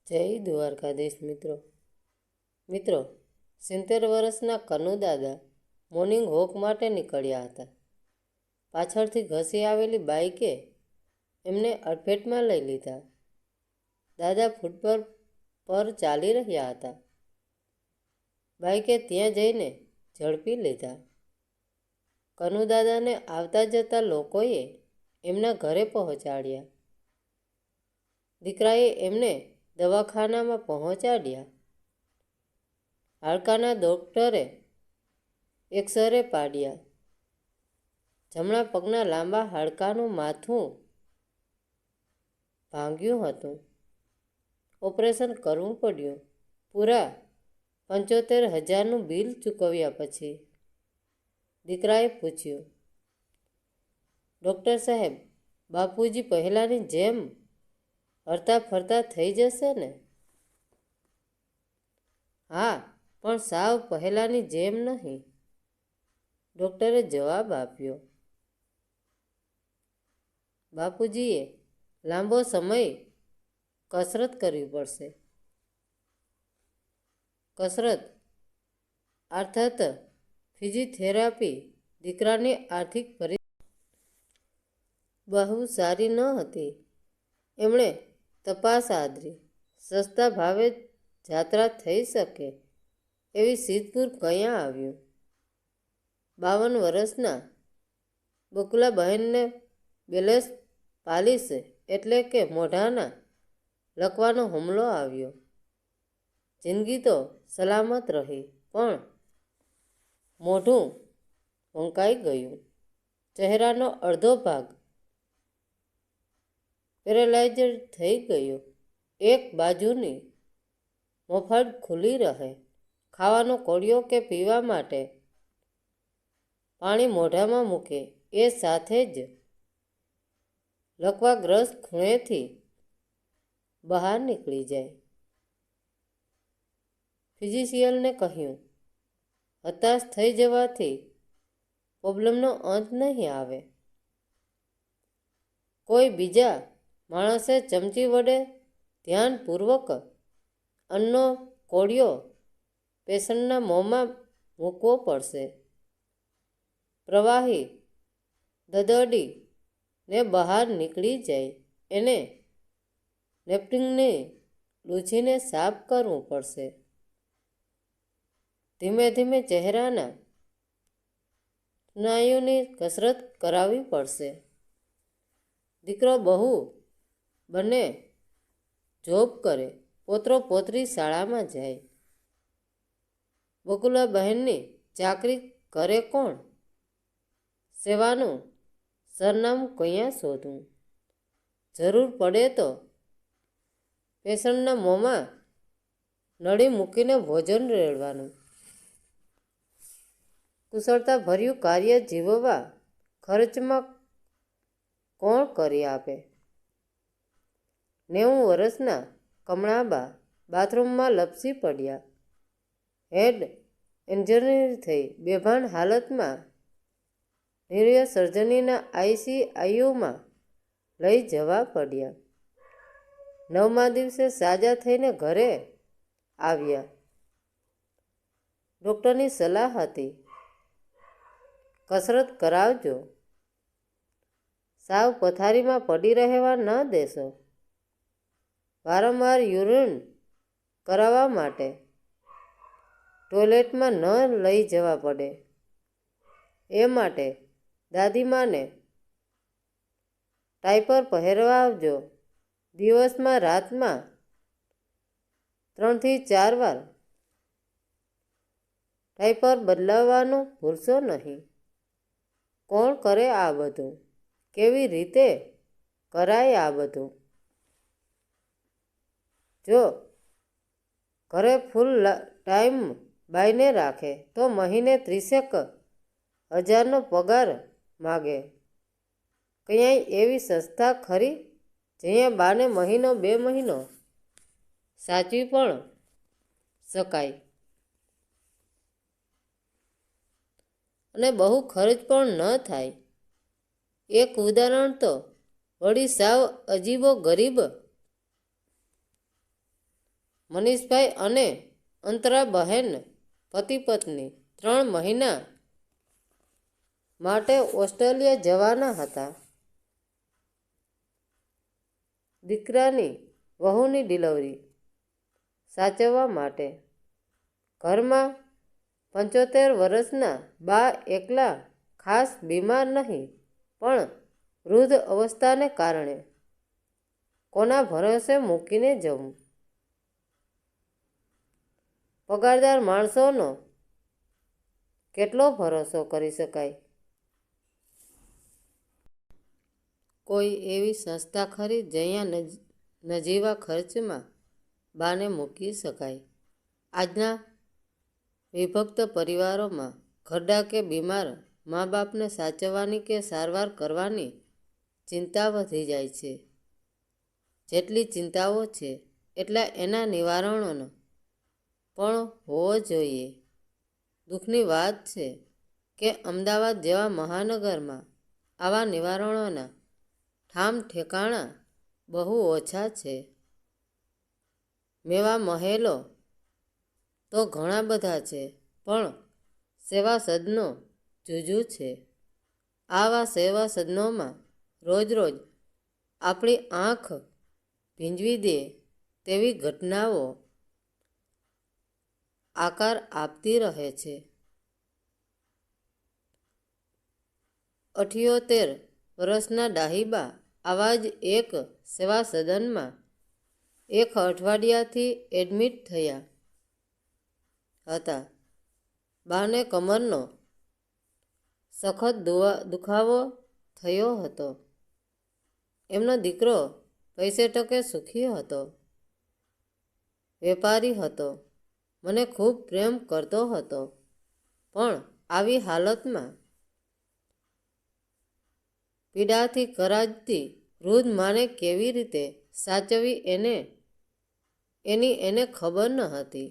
જય દ્વારકાધીશ મિત્રો 70 વર્ષના કનુદાદા મોર્નિંગ વોક માટે નીકળ્યા હતા. પાછળથી ઘસી આવેલી બાઇકે એમને અડફેટમાં લઈ લીધા. દાદા ફૂટપાથ પર ચાલી રહ્યા હતા. બાઇકે ત્યાં જઈને ઝડપી લીધા. કનુદાદાને આવતા જતા લોકોએ એમના ઘરે પહોંચાડ્યા. દીકરાએ એમને દવાખાનામાં પહોંચાડ્યા. હાડકાના ડૉક્ટરે એક્સરે પાડ્યા. જમણા પગના લાંબા હાડકાનું માથું ભાંગ્યું હતું. ઓપરેશન કરવું પડ્યું. પૂરા 75,000નું બિલ ચૂકવ્યા પછી દીકરાએ પૂછ્યું, ડૉક્ટર સાહેબ, બાપુજી પહેલાંની જેમ હરતા ફરતા થઈ જશે ને? હા, પણ સાવ પહેલાંની જેમ નહીં, ડૉક્ટરે જવાબ આપ્યો. બાપુજીએ લાંબો સમય કસરત કરવી પડશે. કસરત અર્થાત ફિઝિયોથેરાપી. દીકરાની આર્થિક પરિસ્થિતિ બહુ સારી ન હતી. એમણે તપાસ આદરી. સસ્તા ભાવે જાત્રા થઈ શકે એવી સિદ્ધપુર ક્યાં આવ્યું. 52 વર્ષના બકુલાબહેનને બેલેન્સ પાલિસ એટલે કે મોઢાના લકવાનો હુમલો આવ્યો. જિંદગી તો સલામત રહી, પણ મોઢું વંકાઈ ગયું. ચહેરાનો અડધો ભાગ પેરેલાઇઝડ થઈ ગયો. એક બાજુની મોફાળ ખુલ્લી રહે. ખાવાનો કોળિયો કે પીવા માટે પાણી મોઢામાં મૂકે એ સાથે જ લકવાગ્રસ્ત ખૂણેથી બહાર નીકળી જાય. ફિઝિશિયનને કહ્યું, હતાશ થઈ જવાથી પ્રોબ્લેમનો અંત નહીં આવે. કોઈ બીજા માણસે ચમચી વડે ધ્યાનપૂર્વક અન્નનો કોળિયો પેશન્ટના મોંમાં મૂકવો પડશે. પ્રવાહી દદડી ને બહાર નીકળી જાય. એને નેપકિનને લૂછીને સાફ કરવું પડશે. ધીમે ધીમે ચહેરાના સ્નાયુની કસરત કરાવવી પડશે. દીકરો બહુ બંને જોબ કરે. પોત્રો પોતરી શાળામાં જાય. બકુલાબહેનની ચાકરી કરે કોણ? સેવાનું સરનામું ક્યાં શોધવું? જરૂર પડે તો પેશન્ટના મોંમાં નળી મૂકીને ભોજન રેડવાનું. કુશળતાભર્યું કાર્ય જીવવા ખર્ચમાં કોણ કરી આપે? 90 વર્ષના કમળાબા બાથરૂમમાં લપસી પડ્યા. હેડ ઇન્જરી થઈ બેભાન હાલતમાં નિર્ય સર્જરીના ICIUમાં લઈ જવા પડ્યા. 9મા દિવસે સાજા થઈને ઘરે આવ્યા. ડૉક્ટરની સલાહ હતી, કસરત કરાવજો, સાવ પથારીમાં પડી રહેવા ન દેશો. વારંવાર યુરિન કરાવવા માટે ટોયલેટમાં ન લઈ જવા પડે એ માટે દાદીમાને ડાયપર પહેરાવજો. દિવસમાં રાતમાં 3 થી 4 વાર ડાયપર બદલાવવાનું ભૂલશો નહીં. કોણ કરે આ બધું? કેવી રીતે કરાય આ બધું? જો ઘરે ફૂલ ટાઈમ બાઈને રાખે તો મહિને 30,000નો પગાર માગે. ક્યાંય એવી સંસ્થા ખરી જ્યાં બાને મહિનો 2 મહિનો સાચવી પણ શકાય અને બહુ ખર્ચ પણ ન થાય? એક ઉદાહરણ તો વળી સાવ અજીબો ગરીબ મનીષભાઈ અને અંતરાબહેન પતિ પત્ની 3 મહિના માટે ઓસ્ટ્રેલિયા જવાના હતા. દીકરાની વહુની ડિલિવરી સાચવવા માટે. ઘરમાં 75 વર્ષના બા એકલા, ખાસ બીમાર નહીં પણ વૃદ્ધ અવસ્થાને કારણે. કોના ભરોસે મૂકીને જવું? પગારદાર માણસોનો કેટલો ભરોસો કરી શકાય? કોઈ એવી સંસ્થા ખરી જ્યાં નજીવા ખર્ચમાં બાને મૂકી શકાય? આજના વિભક્ત પરિવારોમાં ઘરડા કે બીમાર મા બાપને સાચવવાની કે સારવાર કરવાની ચિંતા વધી જાય છે. જેટલી ચિંતાઓ છે એટલા એના નિવારણોનો પણ હોવો જોઈએ. દુઃખની વાત છે કે અમદાવાદ જેવા મહાનગરમાં આવા નિવારણોના ઠામ ઠેકાણા બહુ ઓછા છે. મેવા મહેલો તો ઘણા બધા છે પણ સેવા સદનો જુજુ છે. આવા સેવા સદનોમાં રોજ રોજ આપણી આંખ ભીંજવી દે તેવી ઘટનાઓ આકાર આપતી રહે છે. 78 વર્ષના ડાહીબા આવા જ એક સેવા સદનમાં 1 અઠવાડિયાથી એડમિટ થયા હતા. બાને કમરનો સખત દુખાવો થયો હતો. એમનો દીકરો પૈસે ટકે સુખી હતો, વેપારી હતો, મને ખૂબ પ્રેમ કરતો હતો. પણ આવી હાલતમાં પીડાથી કરાજતી વૃદ્ધ માને કેવી રીતે સાચવી એની એને ખબર ન હતી.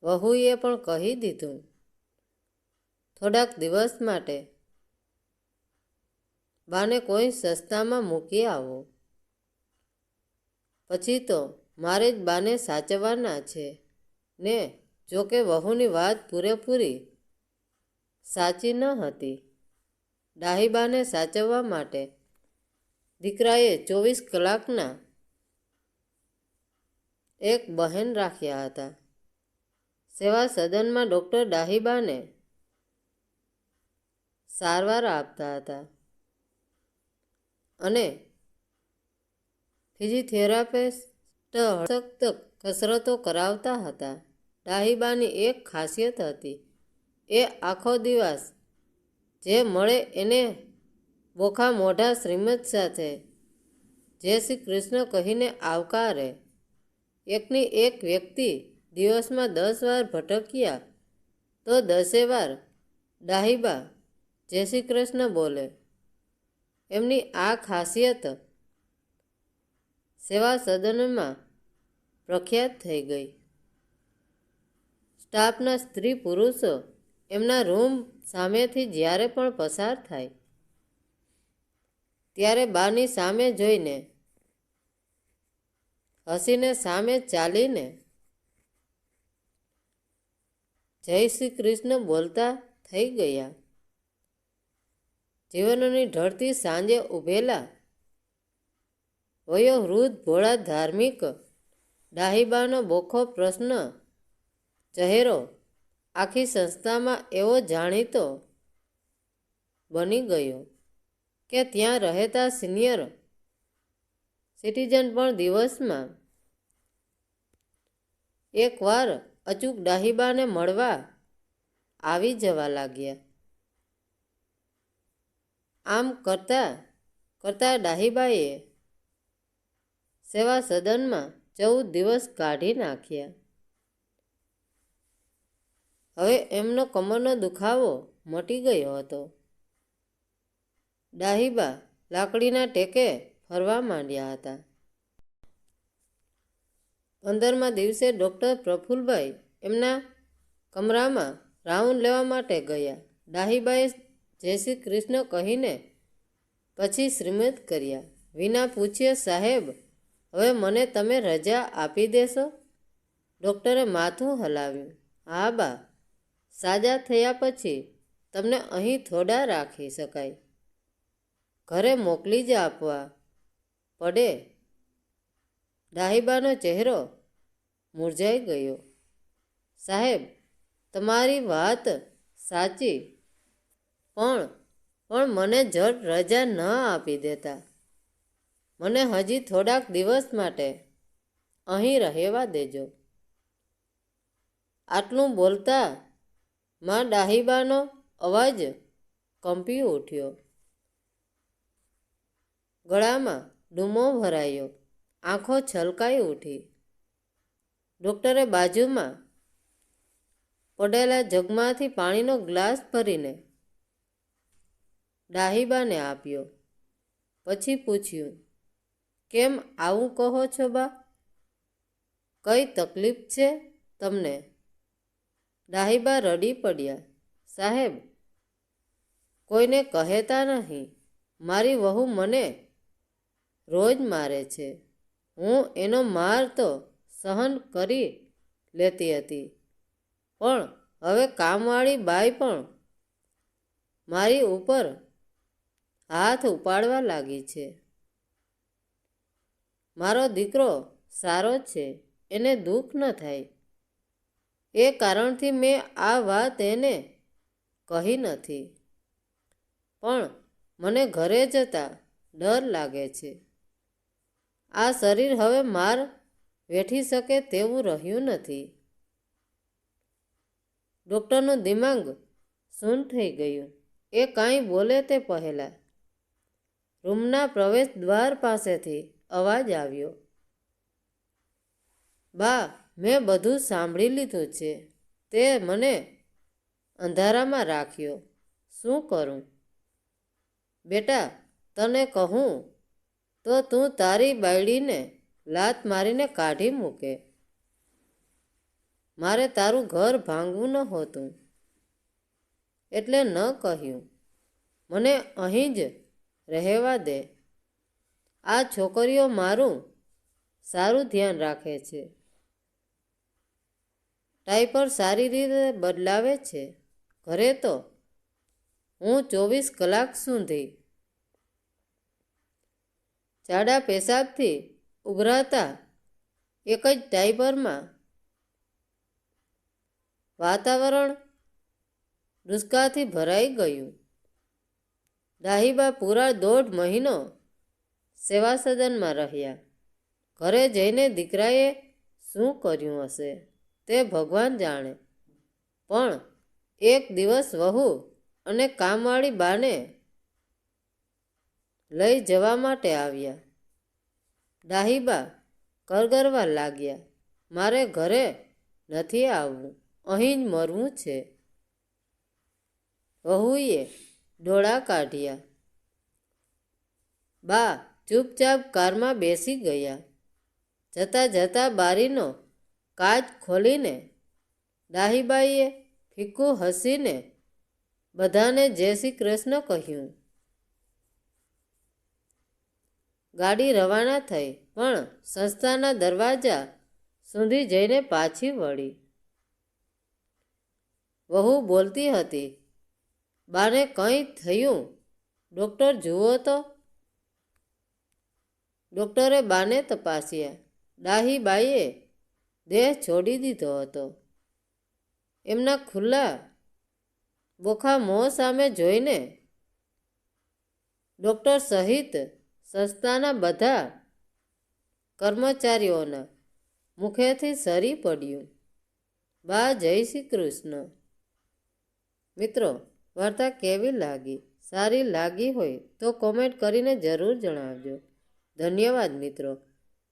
વહુએ પણ કહી દીધું, થોડાક દિવસ માટે બાને કોઈ સંસ્થામાં મૂકી આવો, પછી તો મારે જ બાને સાચવવાના છે ને. જોકે વહુની વાત પૂરેપૂરી સાચી ન હતી. ડાહીબાને સાચવવા માટે દીકરાએ 24 કલાકના એક બહેન રાખ્યા હતા. સેવા સદનમાં ડૉક્ટર ડાહીબાને સારવાર આપતા હતા અને ફિઝિયોથેરાપિસ્ટ સખત કસરતો કરાવતા હતા. ડાહીબાની એક ખાસિયત હતી, એ આખો દિવસ જે મળે એને બોખા મોઢા શ્રીમદ સાથે જય શ્રી કૃષ્ણ કહીને આવકારે. એકની એક વ્યક્તિ દિવસમાં 10 વાર ભટક્યા તો 10 વાર ડાહીબા જય શ્રી કૃષ્ણ બોલે. એમની આ ખાસિયત સેવા સદનમાં પ્રખ્યાત થઈ ગઈ. સ્ટાફના સ્ત્રી પુરુષો એમના રૂમ સામેથી જ્યારે પણ પસાર થાય ત્યારે બાની સામે જોઈને હસીને સામે ચાલીને જય શ્રી કૃષ્ણ બોલતા થઈ ગયા. જીવનની ઢળતી સાંજે ઊભેલા વયોવૃદ્ધ ભોળા ધાર્મિક ડાહીબાનો બોખો પ્રશ્ન ચહેરો આખી સંસ્થામાં એવો જાણીતો બની ગયો કે ત્યાં રહેતા સિનિયર સિટીઝન પણ દિવસમાં એકવાર અચૂક ડાહીબાને મળવા આવી જવા લાગ્યા. આમ કરતાં ડાહીબાએ સેવા સદનમાં 14 દિવસ કાઢી નાખ્યા. હવે એમનો કમરનો દુખાવો મટી ગયો હતો. ડાહીબા લાકડીના ટેકે ફરવા માંડ્યા હતા. 15મા દિવસે ડૉક્ટર પ્રફુલ્લભાઈ એમના કમરામાં રાઉન્ડ લેવા માટે ગયા. ડાહીબાએ જય શ્રી કૃષ્ણ કહીને પછી શ્રીમદ કર્યા. વિના પૂછ્યે, સાહેબ હવે મને તમે રજા આપી દેશો? ડૉક્ટરે માથું હલાવ્યું. હા બા, સાજા થયા પછી તમને અહીં થોડા રાખી શકાય. ઘરે મોકલી જ આપવા પડે. ડાહીબાનો ચહેરો મૂરઝાઈ ગયો. સાહેબ, તમારી વાત સાચી, પણ મને જટ રજા ન આપી દેતા. મને હજી થોડાક દિવસ માટે અહીં રહેવા દેજો. આટલું બોલતા માં ડાહીબાનો અવાજ કંપી ઉઠ્યો. ગળામાં ડૂમો ભરાયો. આંખો છલકાઈ ઉઠી. ડૉક્ટરે બાજુમાં પડેલા જગમાંથી પાણીનો ગ્લાસ ભરીને ડાહીબાને આપ્યો. પછી પૂછ્યું, કેમ આવું કહો છો બા? કઈ તકલીફ છે તમને? ડાહીબા રડી પડ્યા. સાહેબ, કોઈને કહેતા નહીં. મારી વહુ મને રોજ મારે છે. હું એનો માર તો સહન કરી લેતી હતી, પણ હવે કામવાળી બાઈ પણ મારી ઉપર હાથ ઉપાડવા લાગી છે. મારો દીકરો સારો છે, એને દુઃખ ન થાય. એ કારણથી મેં આ વાત એને કહી નથી, પણ મને ઘરે જતા ડર લાગે છે. આ શરીર હવે માર વેઠી શકે તેવું રહ્યું નથી. ડૉક્ટરનું દિમાગ સૂન થઈ ગયું. એ કાંઈ બોલે તે પહેલાં રૂમના પ્રવેશ દ્વાર પાસેથી અવાજ આવ્યો. બા, મેં બધું સાંભળી લીધું છે. તે મને અંધારામાં રાખ્યો. શું કરું? બેટા, તને કહું તો તું તારી બાયડીને લાત મારીને કાઢી મૂકે. મારે તારું ઘર ભાંગવું નહોતું એટલે ન કહ્યું. મને અહીં જ રહેવા દે. આ છોકરીઓ મારું સારું ધ્યાન રાખે છે. ડાયપર સારી રીતે બદલાવે છે. ઘરે તો હું 24 કલાક સુધી જાડા પેશાબથી ઉભરાતા એક જ ડાયપરમાં વાતાવરણ ડુસકાથી ભરાઈ ગયું. ડાહીબા પૂરા 1.5 મહિનો સેવા સદનમાં રહ્યા. ઘરે જઈને દીકરાએ શું કર્યું હશે તે ભગવાન જાણે, પણ એક દિવસ વહુ અને કામવાળી બાને લઈ જવા માટે આવ્યા. ડાહીબા કરગરવા લાગ્યા. મારે ઘરે નથી આવવું, અહીં જ મરવું છે. વહુએ ડોળા કાઢ્યા. બા ચૂપચાપ કારમાં બેસી ગયા. જતાં જતાં બારીનો કાચ ખોલીને ડાહીબાઈએ ફીક્કું હસીને બધાને જય શ્રી કૃષ્ણ કહ્યું. ગાડી રવાના થઈ, પણ સંસ્થાના દરવાજા સુધી જઈને પાછી વળી. વહુ બોલતી હતી, બાને કંઈ થયું? ડૉક્ટર જુઓ તો. ડૉક્ટરે બાને તપાસ્યા. ડાહીબાઈએ દેહ છોડી દીધો હતો. એમના ખુલ્લા બોખા મોં સામે જોઈને ડૉક્ટર સહિત સંસ્થાના બધા કર્મચારીઓના મુખેથી સરી પડ્યું. બા જય શ્રી કૃષ્ણ. મિત્રો, વાર્તા કેવી લાગી? સારી લાગી હોય તો કોમેન્ટ કરીને જરૂર જણાવજો. ધન્યવાદ મિત્રો.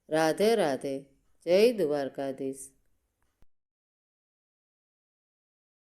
રાધે રાધે. જય દ્વારકાધીશ.